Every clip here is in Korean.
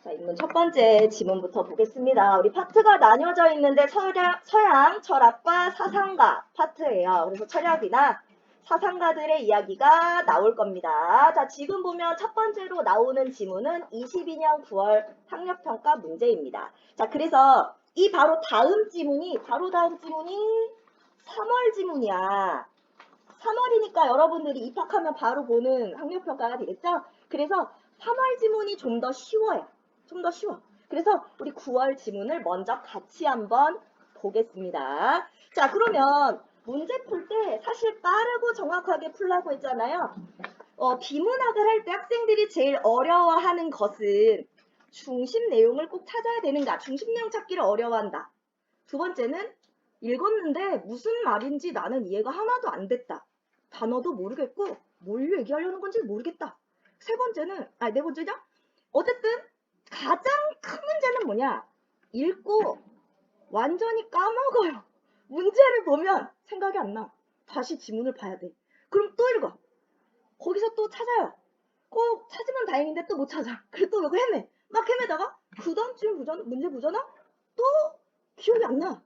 자, 인문 첫 번째 지문부터 보겠습니다. 우리 파트가 나뉘어져 있는데 서양, 철학과 사상가 파트예요. 그래서 철학이나 사상가들의 이야기가 나올 겁니다. 자, 지금 보면 첫 번째로 나오는 지문은 22년 9월 학력평가 문제입니다. 자, 그래서 이 바로 다음 지문이 3월 지문이야. 3월이니까 여러분들이 입학하면 바로 보는 학력평가가 되겠죠? 그래서 3월 지문이 좀 더 쉬워요. 좀 더 쉬워. 그래서 우리 9월 지문을 먼저 같이 한번 보겠습니다. 자, 그러면 문제 풀 때 사실 빠르고 정확하게 풀라고 했잖아요. 비문학을 할 때 학생들이 제일 어려워하는 것은 중심 내용을 꼭 찾아야 되는가? 중심 내용 찾기를 어려워한다. 두 번째는 읽었는데 무슨 말인지 나는 이해가 하나도 안 됐다. 단어도 모르겠고 뭘 얘기하려는 건지 모르겠다. 네 번째죠? 어쨌든 가장 큰 문제는 뭐냐? 읽고 완전히 까먹어요. 문제를 보면 생각이 안 나. 다시 지문을 봐야 돼. 그럼 또 읽어. 거기서 또 찾아요. 꼭 찾으면 다행인데 또 못 찾아. 그래 또 이거 헤매. 막 헤매다가 그 다음 지문 문제 보잖아? 또 기억이 안 나.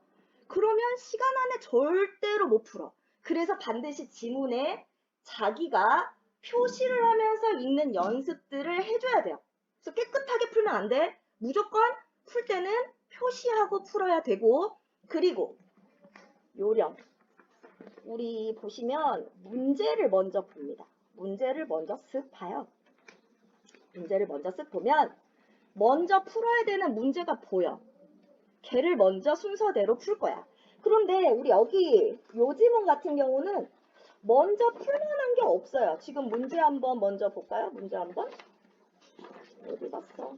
그러면 시간 안에 절대로 못 풀어. 그래서 반드시 지문에 자기가 표시를 하면서 읽는 연습들을 해줘야 돼요. 그래서 깨끗하게 풀면 안 돼. 무조건 풀 때는 표시하고 풀어야 되고, 그리고 요령. 우리 보시면 문제를 먼저 봅니다. 문제를 먼저 쓱 봐요. 문제를 먼저 쓱 보면 먼저 풀어야 되는 문제가 보여. 걔를 먼저 순서대로 풀 거야. 그런데 우리 여기 요 지문 같은 경우는 먼저 풀만한 게 없어요. 지금 문제 한번 먼저 볼까요? 문제 한번. 어디 갔어?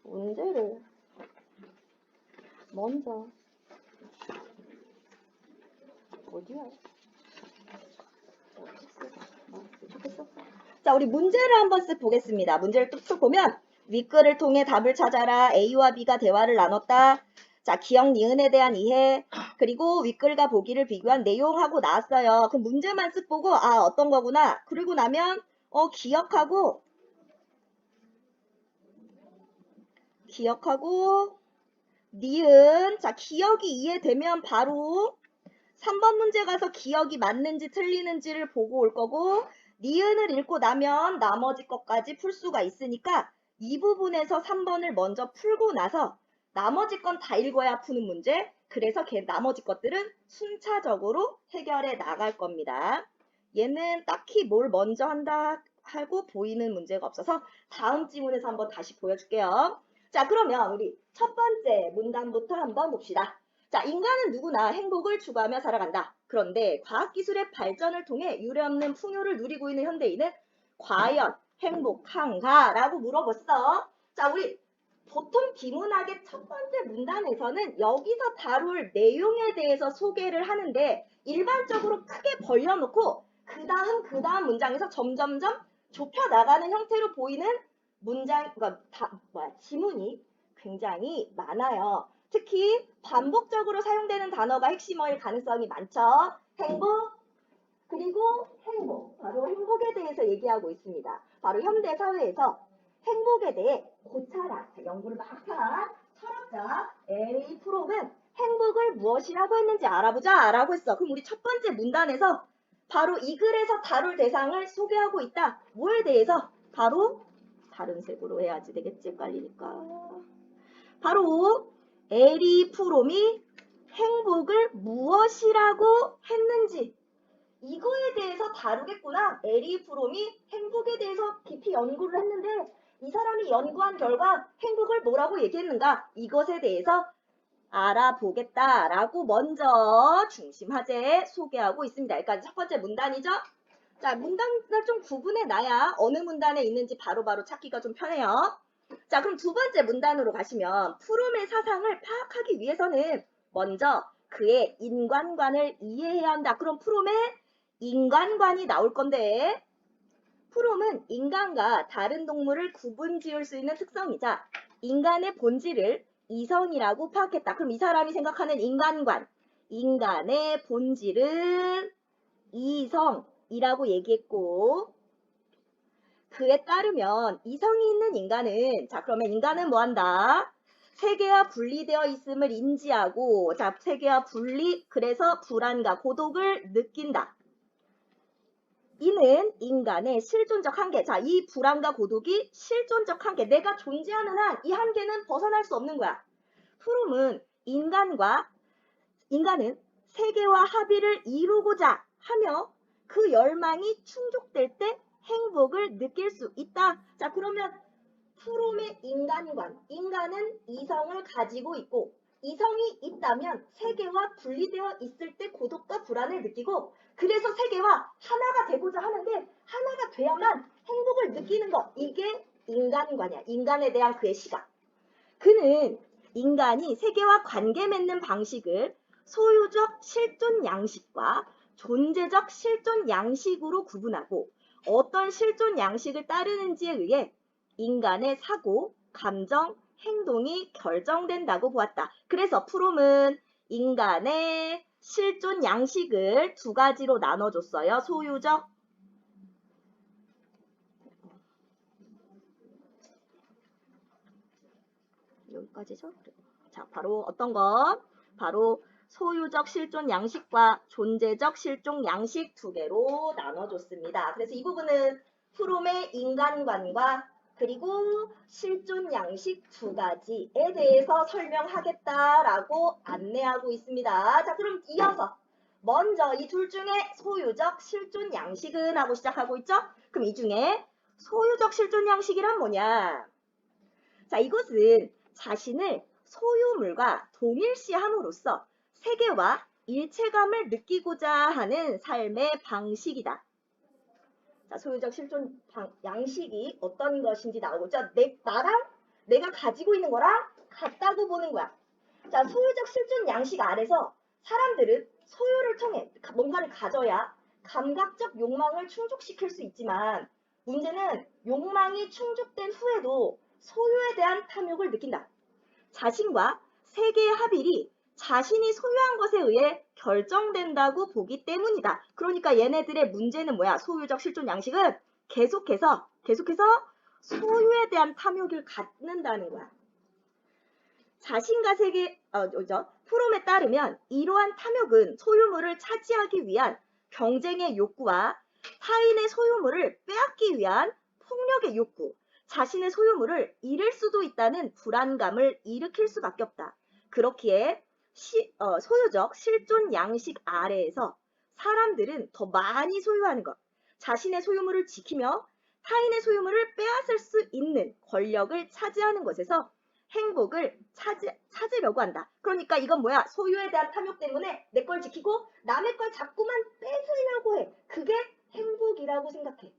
문제를 먼저 어디야? 자, 우리 문제를 한번 쓱 보겠습니다. 문제를 뚝뚝 보면 윗글을 통해 답을 찾아라. A와 B가 대화를 나눴다. 자, 기억, 니은에 대한 이해, 그리고 윗글과 보기를 비교한 내용하고 나왔어요. 그럼 문제만 쓱 보고 아, 어떤 거구나. 그리고 나면 기억하고 니은. 자, 기억이 이해되면 바로 3번 문제 가서 기억이 맞는지 틀리는지를 보고 올 거고, 니은을 읽고 나면 나머지 것까지 풀 수가 있으니까 이 부분에서 3번을 먼저 풀고 나서 나머지 건 다 읽어야 푸는 문제. 그래서 나머지 것들은 순차적으로 해결해 나갈 겁니다. 얘는 딱히 뭘 먼저 한다 하고 보이는 문제가 없어서 다음 지문에서 한번 다시 보여줄게요. 자, 그러면 우리 첫 번째 문단부터 한번 봅시다. 자, 인간은 누구나 행복을 추구하며 살아간다. 그런데 과학기술의 발전을 통해 유례없는 풍요를 누리고 있는 현대인은 과연 행복한가? 라고 물어봤어. 자, 우리 보통 비문학의 첫 번째 문단에서는 여기서 다룰 내용에 대해서 소개를 하는데 일반적으로 크게 벌려놓고 그 다음 문장에서 점점점 좁혀나가는 형태로 보이는 지문이 굉장히 많아요. 특히 반복적으로 사용되는 단어가 핵심어일 가능성이 많죠. 행복, 그리고 행복. 바로 행복에 대해서 얘기하고 있습니다. 바로 현대 사회에서 행복에 대해 고찰한 연구를 막 한 철학자 에리 프롬은 행복을 무엇이라고 했는지 알아보자 라고 했어. 그럼 우리 첫 번째 문단에서 바로 이 글에서 다룰 대상을 소개하고 있다. 뭐에 대해서? 바로 다른 색으로 해야지 되겠지. 헷갈리니까. 바로 에리 프롬이 행복을 무엇이라고 했는지 이거에 대해서 다루겠구나. 에리 프롬이 행복에 대해서 깊이 연구를 했는데 이 사람이 연구한 결과 행복을 뭐라고 얘기했는가? 이것에 대해서 알아보겠다라고 먼저 중심하제 소개하고 있습니다. 여기까지 첫 번째 문단이죠. 자, 문단을 좀 구분해 놔야 어느 문단에 있는지 바로바로 찾기가 좀 편해요. 자, 그럼 두 번째 문단으로 가시면 프롬의 사상을 파악하기 위해서는 먼저 그의 인간관을 이해해야 한다. 그럼 프롬의 인간관이 나올 건데 프롬은 인간과 다른 동물을 구분 지을 수 있는 특성이자 인간의 본질을 이성이라고 파악했다. 그럼 이 사람이 생각하는 인간관, 인간의 본질은 이성이라고 얘기했고 그에 따르면 이성이 있는 인간은, 자, 그러면 인간은 뭐 한다? 세계와 분리되어 있음을 인지하고, 자, 세계와 분리, 그래서 불안과 고독을 느낀다. 이는 인간의 실존적 한계. 자, 이 불안과 고독이 실존적 한계. 내가 존재하는 한 이 한계는 벗어날 수 없는 거야. 프롬은 인간은 세계와 합의를 이루고자 하며 그 열망이 충족될 때 행복을 느낄 수 있다. 자, 그러면 프롬의 인간관. 인간은 이성을 가지고 있고 이성이 있다면 세계와 분리되어 있을 때 고독과 불안을 느끼고 그래서 세계와 하나가 되고자 하는데 하나가 돼야만 행복을 느끼는 것. 이게 인간관이야. 인간에 대한 그의 시각. 그는 인간이 세계와 관계 맺는 방식을 소유적 실존 양식과 존재적 실존 양식으로 구분하고 어떤 실존 양식을 따르는지에 의해 인간의 사고, 감정, 행동이 결정된다고 보았다. 그래서 프롬은 인간의 실존 양식을 두 가지로 나눠줬어요. 소유적, 여기까지죠? 자, 바로 어떤 것? 바로 소유적 실존 양식과 존재적 실존 양식 두 개로 나눠줬습니다. 그래서 이 부분은 프롬의 인간관과 그리고 실존 양식 두 가지에 대해서 설명하겠다라고 안내하고 있습니다. 자, 그럼 이어서 먼저 이 둘 중에 소유적 실존 양식은 하고 시작하고 있죠? 그럼 이 중에 소유적 실존 양식이란 뭐냐? 자, 이것은 자신을 소유물과 동일시함으로써 세계와 일체감을 느끼고자 하는 삶의 방식이다. 자, 소유적 실존 양식이 어떤 것인지 나오고, 자, 나랑 내가 가지고 있는 거랑 같다고 보는 거야. 자, 소유적 실존 양식 아래서 사람들은 소유를 통해 뭔가를 가져야 감각적 욕망을 충족시킬 수 있지만 문제는 욕망이 충족된 후에도 소유에 대한 탐욕을 느낀다. 자신과 세계의 합일이 자신이 소유한 것에 의해 결정된다고 보기 때문이다. 그러니까 얘네들의 문제는 뭐야? 소유적 실존 양식은 계속해서 소유에 대한 탐욕을 갖는다는 거야. 자신과 세계, 프롬에 따르면 이러한 탐욕은 소유물을 차지하기 위한 경쟁의 욕구와 타인의 소유물을 빼앗기 위한 폭력의 욕구, 자신의 소유물을 잃을 수도 있다는 불안감을 일으킬 수밖에 없다. 그렇기에 소유적 실존 양식 아래에서 사람들은 더 많이 소유하는 것, 자신의 소유물을 지키며 타인의 소유물을 빼앗을 수 있는 권력을 차지하는 것에서 행복을 찾으려고 한다. 그러니까 이건 뭐야? 소유에 대한 탐욕 때문에 내 걸 지키고 남의 걸 자꾸만 뺏으려고 해. 그게 행복이라고 생각해.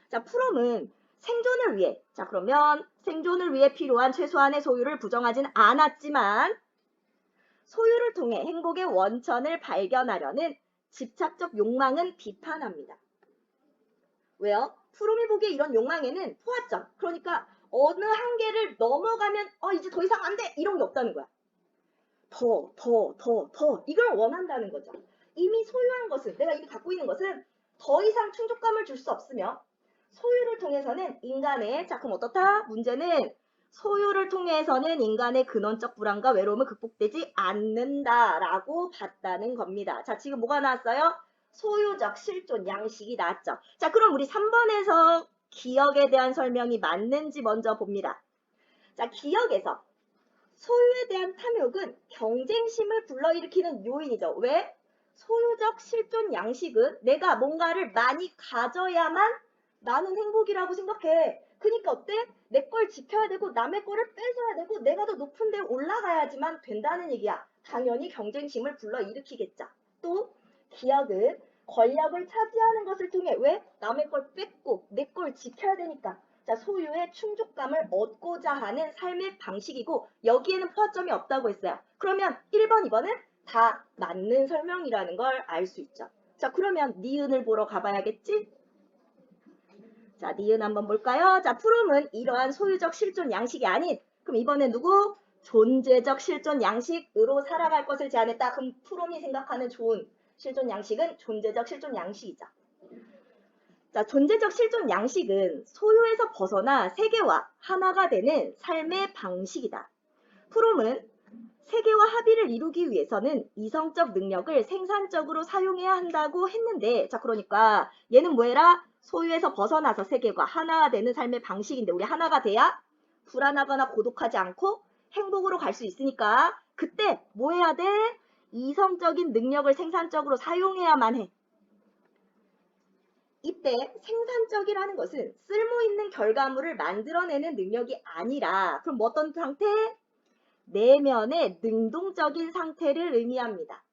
자, 프롬은 생존을 위해, 자, 그러면 생존을 위해 필요한 최소한의 소유를 부정하진 않았지만 소유를 통해 행복의 원천을 발견하려는 집착적 욕망은 비판합니다. 왜요? 프롬이 보기에 이런 욕망에는 포화점, 그러니까 어느 한계를 넘어가면 이제 더 이상 안 돼! 이런 게 없다는 거야. 더 이걸 원한다는 거죠. 이미 소유한 것은, 내가 이미 갖고 있는 것은 더 이상 충족감을 줄 수 없으며 소유를 통해서는 인간의, 자, 그럼 어떻다? 문제는 소유를 통해서는 인간의 근원적 불안과 외로움을 극복되지 않는다라고 봤다는 겁니다. 자, 지금 뭐가 나왔어요? 소유적 실존 양식이 나왔죠. 자, 그럼 우리 3번에서 기억에 대한 설명이 맞는지 먼저 봅니다. 자, 기억에서 소유에 대한 탐욕은 경쟁심을 불러일으키는 요인이죠. 왜? 소유적 실존 양식은 내가 뭔가를 많이 가져야만 나는 행복이라고 생각해. 그러니까 어때? 내 걸 지켜야 되고 남의 거를 뺏어야 되고 내가 더 높은 데 올라가야지만 된다는 얘기야. 당연히 경쟁심을 불러일으키겠죠. 또 기억은 권력을 차지하는 것을 통해 왜? 남의 걸 뺏고 내 걸 지켜야 되니까. 자, 소유의 충족감을 얻고자 하는 삶의 방식이고 여기에는 포화점이 없다고 했어요. 그러면 1번, 2번은 다 맞는 설명이라는 걸 알 수 있죠. 자, 그러면 니은을 보러 가봐야겠지? 자, 니은 한번 볼까요? 자, 프롬은 이러한 소유적 실존 양식이 아닌, 그럼 이번엔 누구? 존재적 실존 양식으로 살아갈 것을 제안했다. 그럼 프롬이 생각하는 좋은 실존 양식은 존재적 실존 양식이죠. 자, 존재적 실존 양식은 소유에서 벗어나 세계와 하나가 되는 삶의 방식이다. 프롬은 세계와 합의를 이루기 위해서는 이성적 능력을 생산적으로 사용해야 한다고 했는데, 자, 그러니까 얘는 뭐해라? 소유에서 벗어나서 세계과 하나가 되는 삶의 방식인데, 우리 하나가 돼야 불안하거나 고독하지 않고 행복으로 갈 수 있으니까 그때 뭐 해야 돼? 이성적인 능력을 생산적으로 사용해야만 해. 이때 생산적이라는 것은 쓸모있는 결과물을 만들어내는 능력이 아니라 그럼 어떤 상태? 내면의 능동적인 상태를 의미합니다.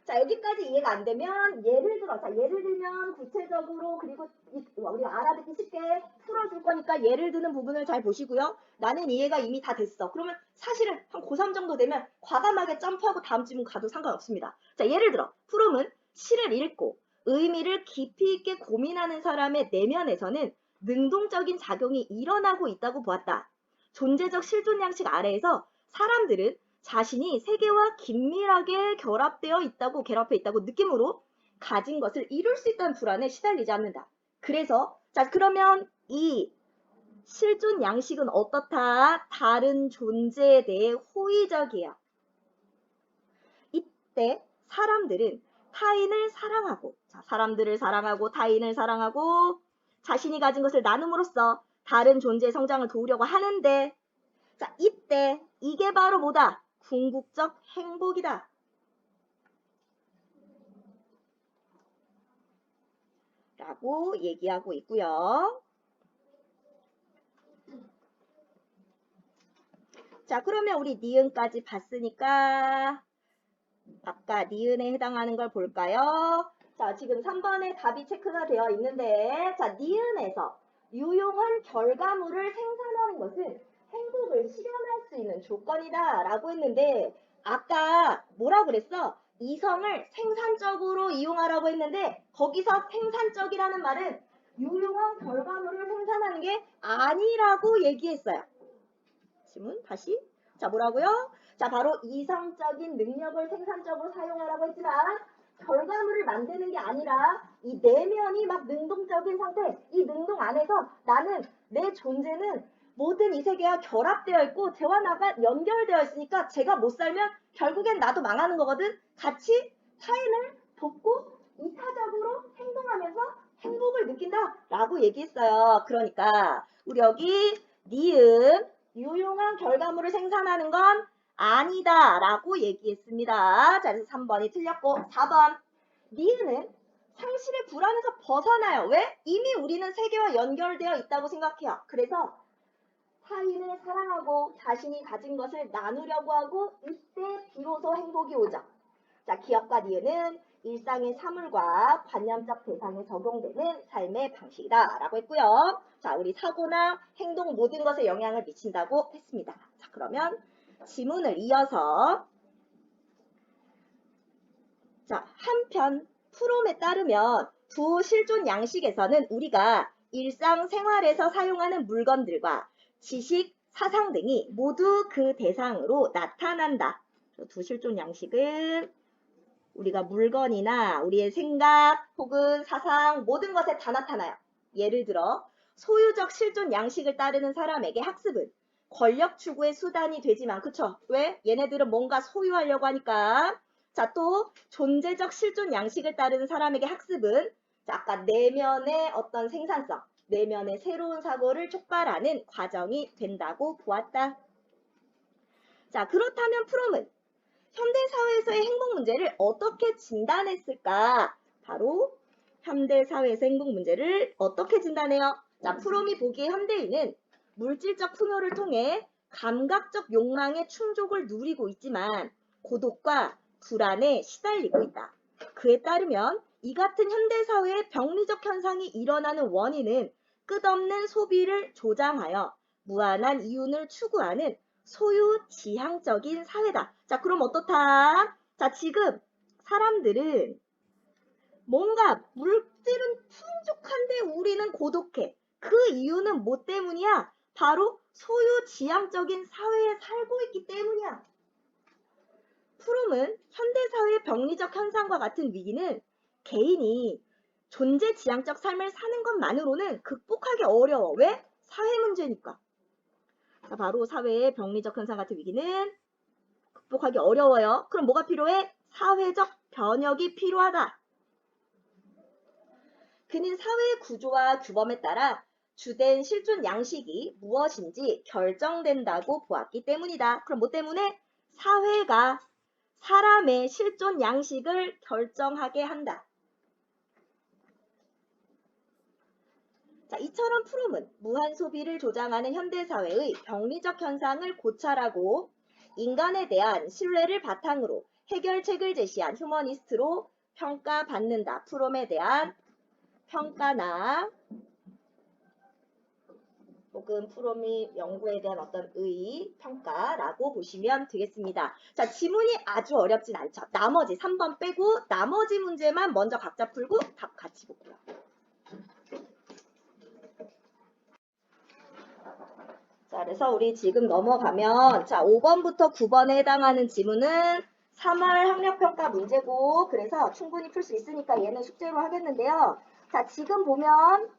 자, 여기까지 이해가 안 되면 예를 들면 구체적으로 그리고 우리가 알아듣기 쉽게 풀어줄 거니까 예를 드는 부분을 잘 보시고요. 나는 이해가 이미 다 됐어. 그러면 사실은 한 고3 정도 되면 과감하게 점프하고 다음 질문 가도 상관없습니다. 자, 예를 들어 프롬은 시를 읽고 의미를 깊이 있게 고민하는 사람의 내면에서는 능동적인 작용이 일어나고 있다고 보았다. 존재적 실존 양식 아래에서 사람들은 자신이 세계와 긴밀하게 결합해 있다고 느낌으로 가진 것을 이룰 수 있다는 불안에 시달리지 않는다. 그래서 자, 그러면 이 실존 양식은 어떻다? 다른 존재에 대해 호의적이에요. 이때 사람들은 타인을 사랑하고, 자, 사람들을 사랑하고 타인을 사랑하고 자신이 가진 것을 나눔으로써 다른 존재의 성장을 도우려고 하는데, 자, 이때 이게 바로 뭐다? 궁극적 행복이다. 라고 얘기하고 있고요. 자, 그러면 우리 니은까지 봤으니까 아까 니은에 해당하는 걸 볼까요? 자, 지금 3번에 답이 체크가 되어 있는데, 자, 니은에서 유용한 결과물을 생산하는 것은 행복을 실현할 수 있는 조건이다 라고 했는데, 아까 뭐라고 그랬어? 이성을 생산적으로 이용하라고 했는데, 거기서 생산적이라는 말은 유용한 결과물을 생산하는 게 아니라고 얘기했어요. 질문 다시. 자, 뭐라고요? 자, 바로 이성적인 능력을 생산적으로 사용하라고 했지만 결과물을 만드는 게 아니라 이 내면이 막 능동적인 상태, 이 능동 안에서 나는 내 존재는 모든 이 세계와 결합되어 있고 쟤와 나가 연결되어 있으니까 제가 못 살면 결국엔 나도 망하는 거거든. 같이 타인을 돕고 이타적으로 행동하면서 행복을 느낀다 라고 얘기했어요. 그러니까 우리 여기 니은 유용한 결과물을 생산하는 건 아니다 라고 얘기했습니다. 자, 그래서 3번이 틀렸고 4번 니은은 상실의 불안에서 벗어나요. 왜? 이미 우리는 세계와 연결되어 있다고 생각해요. 그래서 타인을 사랑하고 자신이 가진 것을 나누려고 하고 이때 비로소 행복이 오죠. 자, 기억과 니은은 일상의 사물과 관념적 대상에 적용되는 삶의 방식이다 라고 했고요. 자, 우리 사고나 행동 모든 것에 영향을 미친다고 했습니다. 자, 그러면 지문을 이어서 자, 한편 프롬에 따르면 두 실존 양식에서는 우리가 일상생활에서 사용하는 물건들과 지식, 사상 등이 모두 그 대상으로 나타난다. 두 실존 양식은 우리가 물건이나 우리의 생각 혹은 사상 모든 것에 다 나타나요. 예를 들어 소유적 실존 양식을 따르는 사람에게 학습은 권력 추구의 수단이 되지만 그쵸? 왜? 얘네들은 뭔가 소유하려고 하니까. 자, 또 존재적 실존 양식을 따르는 사람에게 학습은 자, 아까 내면의 어떤 생산성, 내면의 새로운 사고를 촉발하는 과정이 된다고 보았다. 자, 그렇다면 프롬은 현대사회에서의 행복 문제를 어떻게 진단했을까? 바로 현대사회에서 행복 문제를 어떻게 진단해요? 자, 프롬이 보기에 현대인은 물질적 풍요를 통해 감각적 욕망의 충족을 누리고 있지만 고독과 불안에 시달리고 있다. 그에 따르면 이 같은 현대사회의 병리적 현상이 일어나는 원인은 끝없는 소비를 조장하여 무한한 이윤을 추구하는 소유지향적인 사회다. 자, 그럼 어떻다? 자, 지금 사람들은 뭔가 물질은 풍족한데 우리는 고독해. 그 이유는 뭐 때문이야? 바로 소유지향적인 사회에 살고 있기 때문이야. 프롬은 현대사회의 병리적 현상과 같은 위기는 개인이 존재 지향적 삶을 사는 것만으로는 극복하기 어려워. 왜? 사회 문제니까. 자, 바로 사회의 병리적 현상 같은 위기는 극복하기 어려워요. 그럼 뭐가 필요해? 사회적 변혁이 필요하다. 그는 사회의 구조와 규범에 따라 주된 실존 양식이 무엇인지 결정된다고 보았기 때문이다. 그럼 뭐 때문에? 사회가 사람의 실존 양식을 결정하게 한다. 자, 이처럼 프롬은 무한 소비를 조장하는 현대사회의 병리적 현상을 고찰하고 인간에 대한 신뢰를 바탕으로 해결책을 제시한 휴머니스트로 평가받는다. 프롬에 대한 평가나 혹은 프롬이 연구에 대한 어떤 평가라고 보시면 되겠습니다. 자, 지문이 아주 어렵진 않죠. 나머지 3번 빼고 나머지 문제만 먼저 각자 풀고 답 같이 볼게요. 자, 그래서 우리 지금 넘어가면 자, 5번부터 9번에 해당하는 지문은 3월 학력평가 문제고 그래서 충분히 풀 수 있으니까 얘는 숙제로 하겠는데요. 자, 지금 보면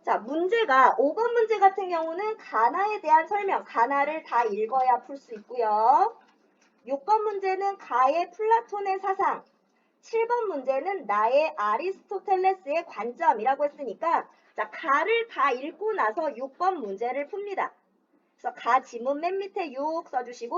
자, 문제가 5번 문제 같은 경우는 가나에 대한 설명, 가나를 다 읽어야 풀 수 있고요. 6번 문제는 가의 플라톤의 사상, 7번 문제는 나의 아리스토텔레스의 관점이라고 했으니까 자, 가를 다 읽고 나서 6번 문제를 풉니다. 그래서 가 지문 맨 밑에 6 써주시고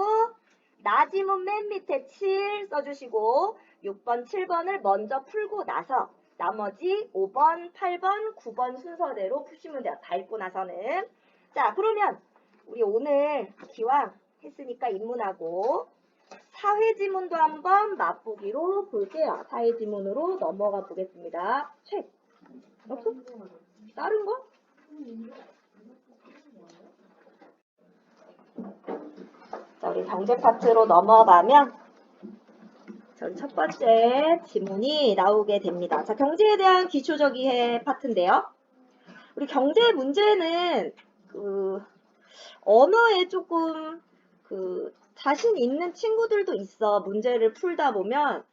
나 지문 맨 밑에 7 써주시고 6번, 7번을 먼저 풀고 나서 나머지 5번, 8번, 9번 순서대로 푸시면 돼요. 다 읽고 나서는. 자, 그러면 우리 오늘 기왕 했으니까 입문하고 사회 지문도 한번 맛보기로 볼게요. 사회 지문으로 넘어가 보겠습니다. 책 없어? 다른 거? 자, 우리 경제 파트로 넘어가면 전 첫 번째 지문이 나오게 됩니다. 자, 경제에 대한 기초적 이해 파트인데요. 우리 경제 문제는 언어에 조금 자신 있는 친구들도 있어. 문제를 풀다 보면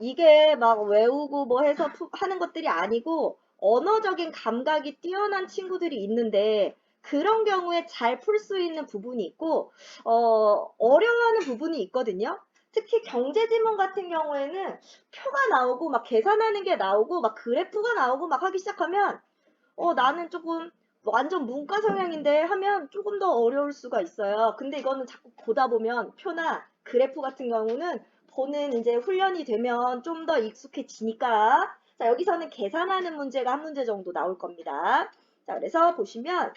이게 막 외우고 뭐 해서 하는 것들이 아니고 언어적인 감각이 뛰어난 친구들이 있는데 그런 경우에 잘 풀 수 있는 부분이 있고 어려워하는 부분이 있거든요. 특히 경제지문 같은 경우에는 표가 나오고 막 계산하는 게 나오고 막 그래프가 나오고 막 하기 시작하면 나는 조금 완전 문과 성향인데 하면 조금 더 어려울 수가 있어요. 근데 이거는 자꾸 보다 보면 표나 그래프 같은 경우는 보는 이제 훈련이 되면 좀 더 익숙해지니까 자, 여기서는 계산하는 문제가 한 문제 정도 나올 겁니다. 자, 그래서 보시면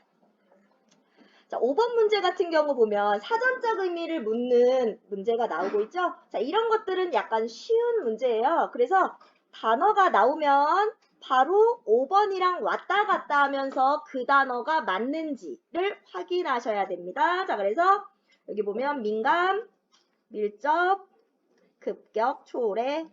자, 5번 문제 같은 경우 보면 사전적 의미를 묻는 문제가 나오고 있죠. 자, 이런 것들은 약간 쉬운 문제예요. 그래서 단어가 나오면 바로 5번이랑 왔다 갔다 하면서 그 단어가 맞는지를 확인하셔야 됩니다. 자, 그래서 여기 보면 민감, 밀접, 급격, 초래,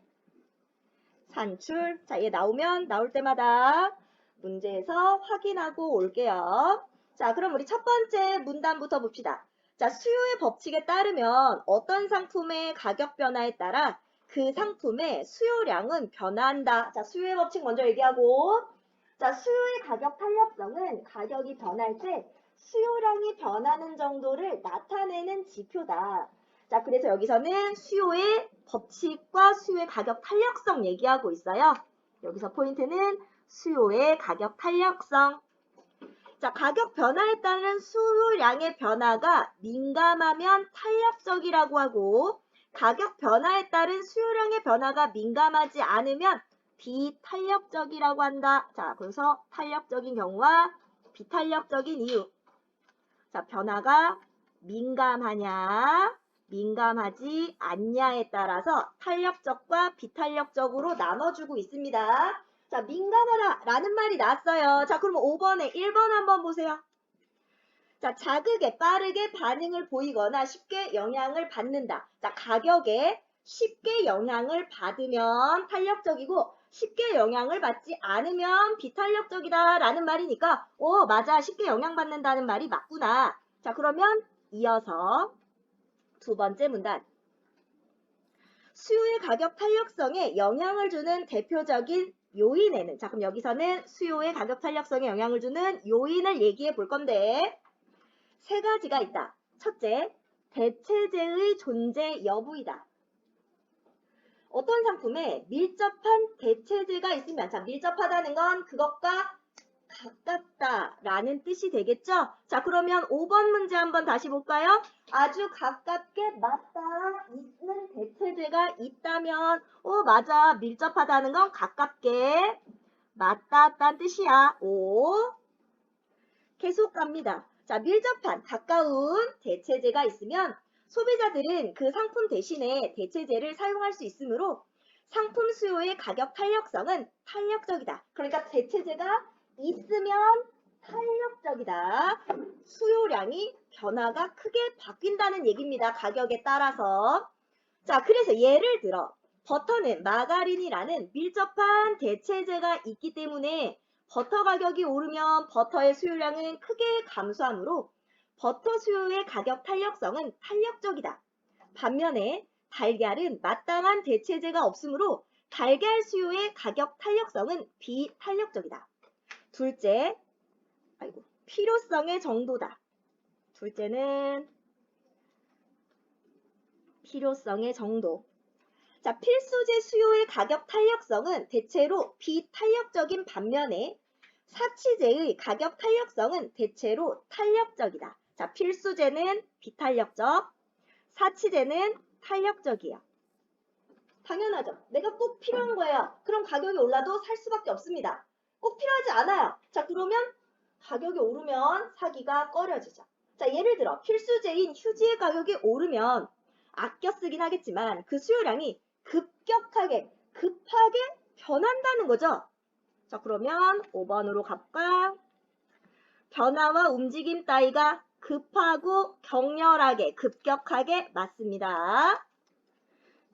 산출. 자, 얘 나올 때마다 문제에서 확인하고 올게요. 자, 그럼 우리 첫 번째 문단부터 봅시다. 자, 수요의 법칙에 따르면 어떤 상품의 가격 변화에 따라 그 상품의 수요량은 변화한다. 자, 수요의 법칙 먼저 얘기하고 자, 수요의 가격 탄력성은 가격이 변할 때 수요량이 변하는 정도를 나타내는 지표다. 자, 그래서 여기서는 수요의 법칙과 수요의 가격 탄력성 얘기하고 있어요. 여기서 포인트는 수요의 가격 탄력성. 자, 가격 변화에 따른 수요량의 변화가 민감하면 탄력적이라고 하고 가격 변화에 따른 수요량의 변화가 민감하지 않으면 비탄력적이라고 한다. 자, 그래서 탄력적인 경우와 비탄력적인 이유. 자, 변화가 민감하냐, 민감하지 않냐에 따라서 탄력적과 비탄력적으로 나눠주고 있습니다. 자, 민감하다 라는 말이 나왔어요. 자, 그럼 5번에 1번 한번 보세요. 자, 자극에 빠르게 반응을 보이거나 쉽게 영향을 받는다. 자, 가격에 쉽게 영향을 받으면 탄력적이고 쉽게 영향을 받지 않으면 비탄력적이다 라는 말이니까 맞아. 쉽게 영향받는다는 말이 맞구나. 자, 그러면 이어서 두 번째 문단. 수요의 가격 탄력성에 영향을 주는 대표적인 요인에는, 자 그럼 여기서는 수요의 가격 탄력성에 영향을 주는 요인을 얘기해 볼 건데 세 가지가 있다. 첫째, 대체재의 존재 여부이다. 어떤 상품에 밀접한 대체재가 있으면, 자 밀접하다는 건 그것과 가깝다라는 뜻이 되겠죠? 자 그러면 5번 문제 한번 다시 볼까요? 아주 가깝게 맞닿아 있는 대체재가 있다면 맞아, 밀접하다는 건 가깝게 맞닿았다는 뜻이야. 5. 계속 갑니다. 자 밀접한 가까운 대체재가 있으면 소비자들은 그 상품 대신에 대체재를 사용할 수 있으므로 상품 수요의 가격 탄력성은 탄력적이다. 그러니까 대체재가 있으면 탄력적이다. 수요량이 변화가 크게 바뀐다는 얘기입니다. 가격에 따라서. 자, 그래서 예를 들어 버터는 마가린이라는 밀접한 대체재가 있기 때문에 버터 가격이 오르면 버터의 수요량은 크게 감소하므로 버터 수요의 가격 탄력성은 탄력적이다. 반면에 달걀은 마땅한 대체재가 없으므로 달걀 수요의 가격 탄력성은 비탄력적이다. 둘째, 필요성의 정도다. 둘째는 필요성의 정도. 자, 필수재 수요의 가격 탄력성은 대체로 비탄력적인 반면에 사치재의 가격 탄력성은 대체로 탄력적이다. 자, 필수재는 비탄력적, 사치재는 탄력적이에요. 당연하죠. 내가 꼭 필요한 거예요. 그럼 가격이 올라도 살 수밖에 없습니다. 꼭 필요하지 않아요. 자, 그러면 가격이 오르면 사기가 꺼려지죠. 자, 예를 들어 필수재인 휴지의 가격이 오르면 아껴 쓰긴 하겠지만 그 수요량이 급하게 변한다는 거죠. 자, 그러면 5번으로 갈까? 변화와 움직임 따위가 급하고 격렬하게, 급격하게 맞습니다.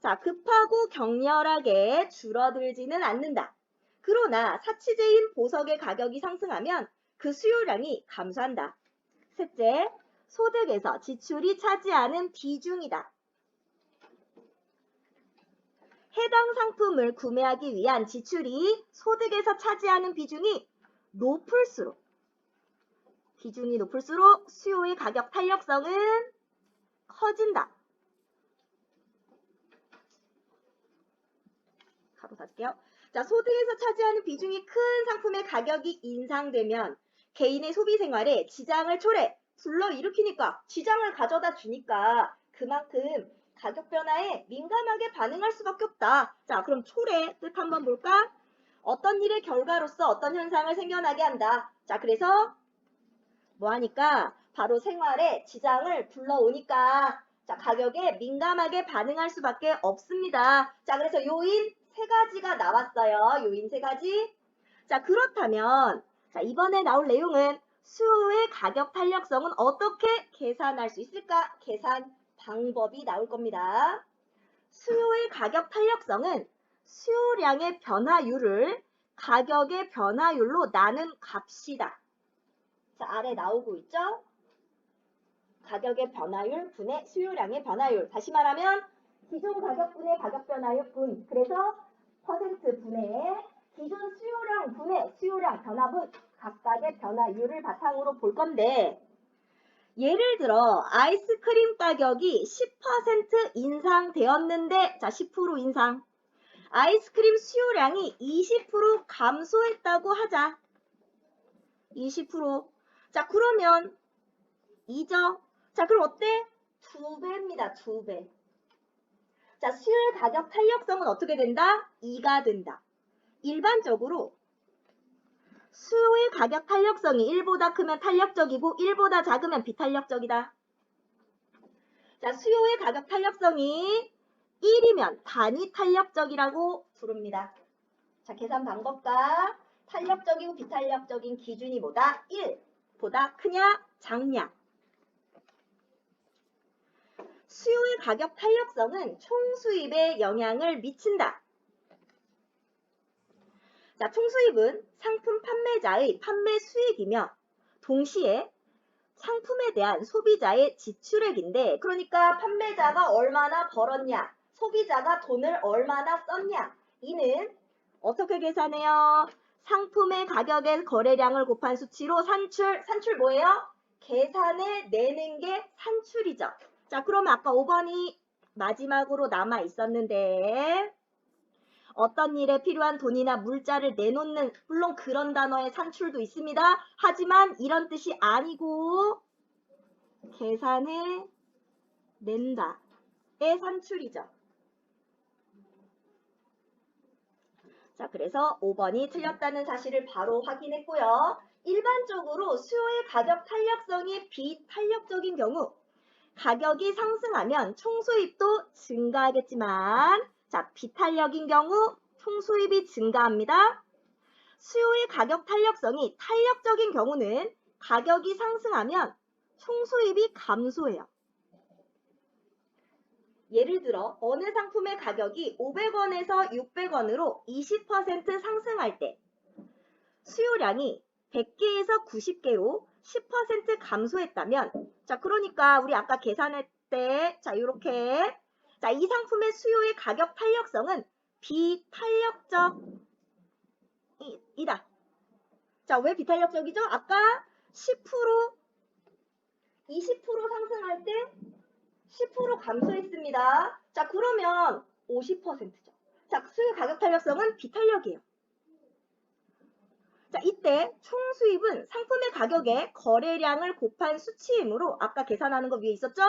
자, 급하고 격렬하게 줄어들지는 않는다. 그러나 사치재인 보석의 가격이 상승하면 그 수요량이 감소한다. 셋째, 소득에서 지출이 차지하는 비중이다. 해당 상품을 구매하기 위한 지출이 소득에서 차지하는 비중이 높을수록 수요의 가격 탄력성은 커진다. 가로 닫을게요. 자, 소득에서 차지하는 비중이 큰 상품의 가격이 인상되면 개인의 소비 생활에 지장을 불러일으키니까, 지장을 가져다 주니까 그만큼 가격 변화에 민감하게 반응할 수밖에 없다. 자, 그럼 초래 뜻 한번 볼까? 어떤 일의 결과로서 어떤 현상을 생겨나게 한다. 자, 그래서 뭐 하니까? 바로 생활에 지장을 불러오니까 자, 가격에 민감하게 반응할 수밖에 없습니다. 자, 그래서 요인 세 가지가 나왔어요. 요인 세 가지. 자, 그렇다면 자, 이번에 나올 내용은 수요의 가격 탄력성은 어떻게 계산할 수 있을까? 계산 방법이 나올 겁니다. 수요의 가격 탄력성은 수요량의 변화율을 가격의 변화율로 나눈 값이다. 자, 아래 나오고 있죠? 가격의 변화율 분의 수요량의 변화율. 다시 말하면 기존 가격 분의 가격 변화율 분. 그래서 퍼센트 분의 기존 수요량 분의 수요량 변화분 각각의 변화율을 바탕으로 볼 건데 예를 들어 아이스크림 가격이 10% 인상되었는데 자 10% 인상. 아이스크림 수요량이 20% 감소했다고 하자. 20%. 자 그러면 2죠. 자 그럼 어때? 2배입니다. 2배. 자 수요의 가격 탄력성은 어떻게 된다? 2가 된다. 일반적으로 수요의 가격 탄력성이 1보다 크면 탄력적이고 1보다 작으면 비탄력적이다. 자, 수요의 가격 탄력성이 1이면 단위 탄력적이라고 부릅니다. 자, 계산 방법과 탄력적이고 비탄력적인 기준이 뭐다? 1보다 크냐 작냐. 수요의 가격 탄력성은 총수입에 영향을 미친다. 자, 총수입은 상품 판매자의 판매 수익이며 동시에 상품에 대한 소비자의 지출액인데 그러니까 판매자가 얼마나 벌었냐, 소비자가 돈을 얼마나 썼냐, 이는 어떻게 계산해요? 상품의 가격의 거래량을 곱한 수치로 산출 뭐예요? 계산해 내는 게 산출이죠. 자, 그러면 아까 5번이 마지막으로 남아 있었는데 어떤 일에 필요한 돈이나 물자를 내놓는, 물론 그런 단어의 산출도 있습니다. 하지만 이런 뜻이 아니고 계산해 낸다의 산출이죠. 자, 그래서 5번이 틀렸다는 사실을 바로 확인했고요. 일반적으로 수요의 가격 탄력성이 비탄력적인 경우 가격이 상승하면 총수입도 증가하겠지만 자, 비탄력인 경우 총수입이 증가합니다. 수요의 가격 탄력성이 탄력적인 경우는 가격이 상승하면 총수입이 감소해요. 예를 들어 어느 상품의 가격이 500원에서 600원으로 20% 상승할 때 수요량이 100개에서 90개로 10% 감소했다면 자, 그러니까 우리 아까 계산할 때 자, 이렇게 자, 이 상품의 수요의 가격 탄력성은 비탄력적이다. 자, 왜 비탄력적이죠? 아까 10% 20% 상승할 때 10% 감소했습니다. 자, 그러면 50%죠. 자, 수요 가격 탄력성은 비탄력이에요. 자, 이때 총수입은 상품의 가격에 거래량을 곱한 수치이므로 아까 계산하는 거 위에 있었죠?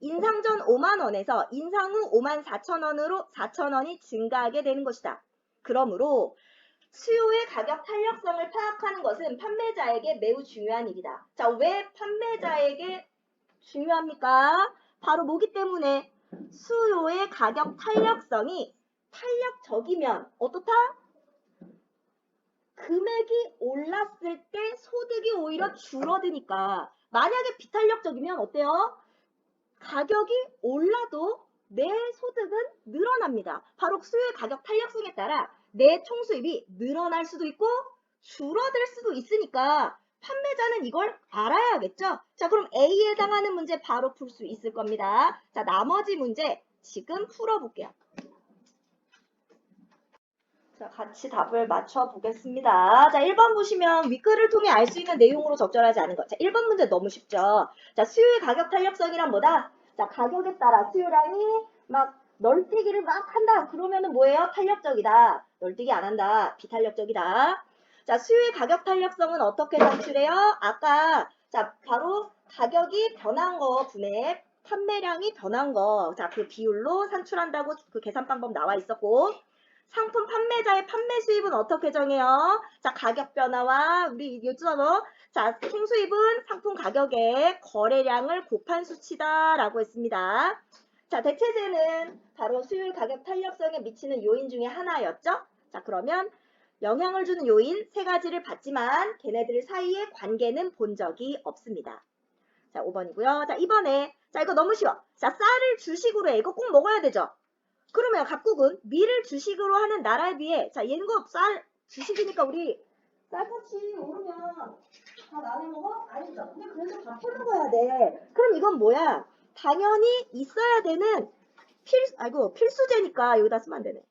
인상 전 5만 원에서 인상 후 5만 4천 원으로 4천 원이 증가하게 되는 것이다. 그러므로 수요의 가격 탄력성을 파악하는 것은 판매자에게 매우 중요한 일이다. 자, 왜 판매자에게 중요합니까? 바로 뭐기 때문에 수요의 가격 탄력성이 탄력적이면 어떻다? 금액이 올랐을 때 소득이 오히려 줄어드니까 만약에 비탄력적이면 어때요? 가격이 올라도 내 소득은 늘어납니다. 바로 수요의 가격 탄력성에 따라 내 총수입이 늘어날 수도 있고 줄어들 수도 있으니까 판매자는 이걸 알아야겠죠? 자, 그럼 A에 해당하는 문제 바로 풀 수 있을 겁니다. 자, 나머지 문제 지금 풀어볼게요. 자, 같이 답을 맞춰보겠습니다. 자, 1번 보시면 윗글을 통해 알 수 있는 내용으로 적절하지 않은 것. 자, 1번 문제 너무 쉽죠? 자, 수요의 가격 탄력성이란 뭐다? 자, 가격에 따라 수요량이 막 널뛰기를 막 한다. 그러면은 뭐예요? 탄력적이다. 널뛰기 안 한다. 비탄력적이다. 자, 수요의 가격 탄력성은 어떻게 산출해요? 아까, 자, 바로 가격이 변한 거 분의 판매량이 변한 거. 자, 그 비율로 산출한다고 그 계산 방법 나와 있었고, 상품 판매자의 판매 수입은 어떻게 정해요? 자, 가격 변화와 우리 요즘어 자, 총수입은 상품 가격의 거래량을 곱한 수치다라고 했습니다. 자, 대체제는 바로 수요일 가격 탄력성에 미치는 요인 중에 하나였죠? 자, 그러면 영향을 주는 요인 세 가지를 봤지만 걔네들 사이의 관계는 본 적이 없습니다. 자, 5번이고요. 자, 2번에 자, 이거 너무 쉬워. 자, 쌀을 주식으로 해. 이거 꼭 먹어야 되죠? 그러면 각국은 밀을 주식으로 하는 나라에 비해 자, 얘는 거 쌀 주식이니까 우리 쌀값이 오르면 다 나눠 먹어? 아니죠. 근데 그래도 다 퍼먹어야 돼. 그럼 이건 뭐야? 당연히 있어야 되는 필수제니까 여기다 쓰면 안 되네.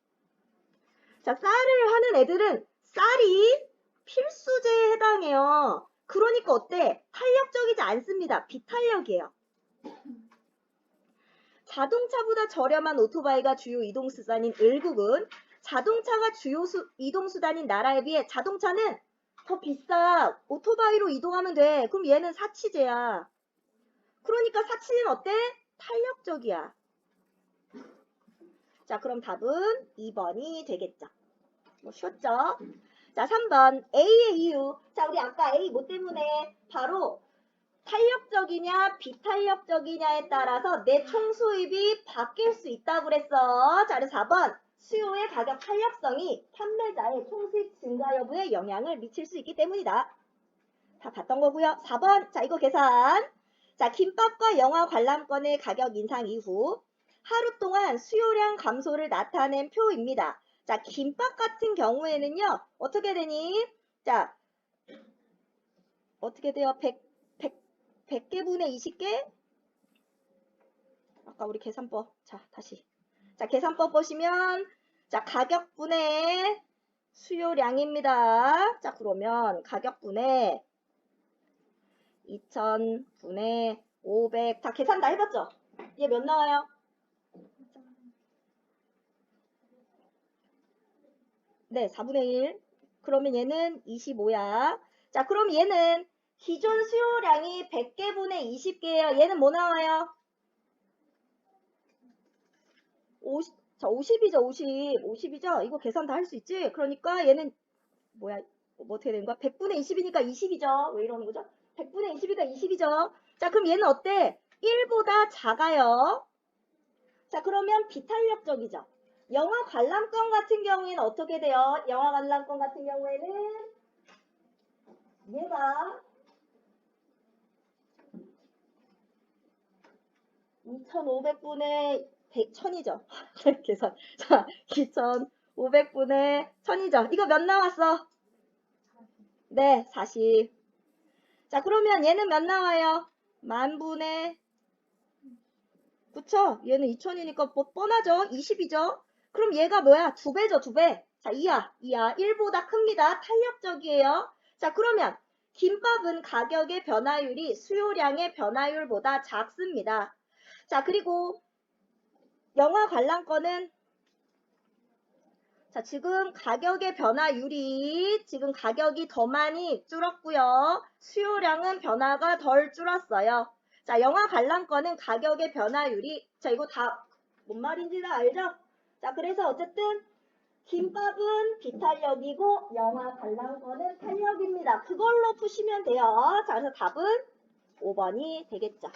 자, 쌀을 하는 애들은 쌀이 필수제에 해당해요. 그러니까 어때? 탄력적이지 않습니다. 비탄력이에요. 자동차보다 저렴한 오토바이가 주요 이동수단인 을국은 자동차가 주요 이동수단인 나라에 비해 자동차는 더 비싸. 오토바이로 이동하면 돼. 그럼 얘는 사치제야. 그러니까 사치는 어때? 탄력적이야. 자, 그럼 답은 2번이 되겠죠. 뭐 쉬웠죠? 자, 3번 A의 이유. 자, 우리 아까 A 뭐 때문에 바로 탄력적이냐 비탄력적이냐에 따라서 내 총수입이 바뀔 수 있다고 그랬어. 자, 그래서 4번 수요의 가격 탄력성이 판매자의 총수입 증가 여부에 영향을 미칠 수 있기 때문이다. 다 봤던 거고요. 4번 자, 이거 계산. 자, 김밥과 영화 관람권의 가격 인상 이후 하루 동안 수요량 감소를 나타낸 표입니다. 자, 김밥 같은 경우에는요. 어떻게 되니? 자, 어떻게 돼요? 100개분의 20개? 아까 우리 계산법. 자, 다시. 자, 계산법 보시면 자, 가격분의 수요량입니다. 자, 그러면 가격분의 2000분의 500. 다 계산 다 해봤죠? 얘 몇 나와요? 네, 4분의 1. 그러면 얘는 25야. 자, 그럼 얘는 기존 수요량이 100개분의 20개예요. 얘는 뭐 나와요? 50, 자, 50이죠, 50. 50이죠? 이거 계산 다 할 수 있지? 그러니까 얘는, 뭐야, 뭐 어떻게 되는 거야? 100분의 20이니까 20이죠. 왜 이러는 거죠? 100분의 20이니까 20이죠. 자, 그럼 얘는 어때? 1보다 작아요. 자, 그러면 비탄력적이죠. 영화 관람권 같은 경우에는 어떻게 돼요? 영화 관람권 같은 경우에는 얘가 2500분의 100, 1000이죠. 계산. 자, 2500분의 1000이죠. 이거 몇 나왔어? 네, 40. 자, 그러면 얘는 몇 나와요? 만분의, 그쵸? 얘는 2000이니까 뻔하죠? 20이죠? 그럼 얘가 뭐야? 2배죠, 2배. 자, 2야. 1보다 큽니다. 탄력적이에요. 자, 그러면 김밥은 가격의 변화율이 수요량의 변화율보다 작습니다. 자, 그리고 영화 관람권은 자, 지금 가격의 변화율이 지금 가격이 더 많이 줄었고요. 수요량은 변화가 덜 줄었어요. 자, 영화 관람권은 가격의 변화율이 자, 이거 다 뭔 말인지는 알죠? 자, 그래서 어쨌든 김밥은 비탄력이고 영화 관람권은 탄력입니다. 그걸로 푸시면 돼요. 자, 그래서 답은 5번이 되겠죠.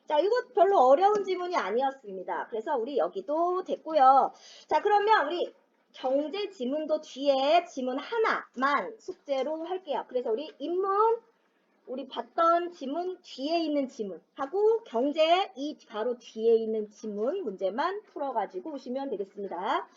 자, 이거 별로 어려운 지문이 아니었습니다. 그래서 우리 여기도 됐고요. 자, 그러면 우리 경제 지문도 뒤에 지문 하나만 숙제로 할게요. 그래서 우리 인문, 우리 봤던 지문 뒤에 있는 지문하고 경제 이 바로 뒤에 있는 지문 문제만 풀어가지고 오시면 되겠습니다.